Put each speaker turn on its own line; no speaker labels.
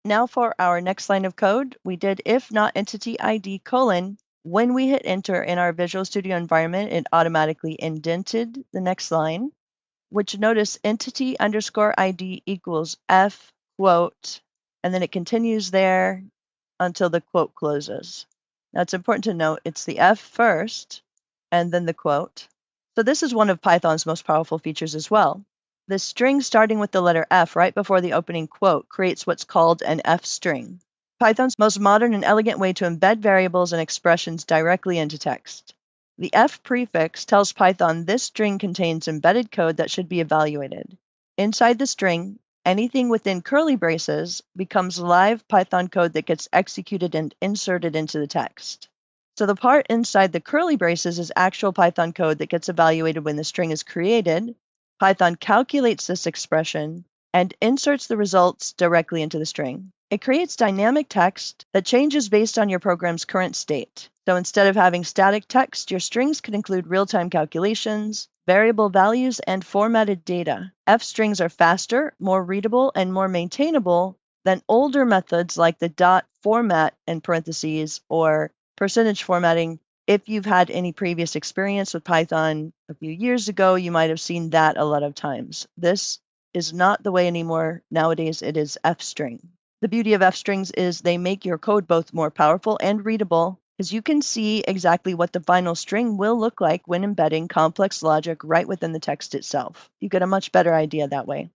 Now for our next line of code, we did if not entity ID colon. When we hit enter in our Visual Studio environment, it automatically indented the next line, which notice entity underscore ID equals F quote, and then it continues there until the quote closes. Now it's important to note it's the F first and then the quote. So this is one of Python's most powerful features as well. The string starting with the letter F right before the opening quote creates what's called an F string. Python's most modern and elegant way to embed variables and expressions directly into text. The F prefix tells Python this string contains embedded code that should be evaluated. Inside the string, anything within curly braces becomes live Python code that gets executed and inserted into the text. So the part inside the curly braces is actual Python code that gets evaluated when the string is created. Python calculates this expression and inserts the results directly into the string. It creates dynamic text that changes based on your program's current state. So instead of having static text, your strings can include real-time calculations, variable values, and formatted data. F strings are faster, more readable, and more maintainable than older methods like the dot format in parentheses or percentage formatting. If you've had any previous experience with Python a few years ago, you might have seen that a lot of times. This is not the way anymore. Nowadays, it is F string. The beauty of F strings is they make your code both more powerful and readable, because you can see exactly what the final string will look like when embedding complex logic right within the text itself. You get a much better idea that way.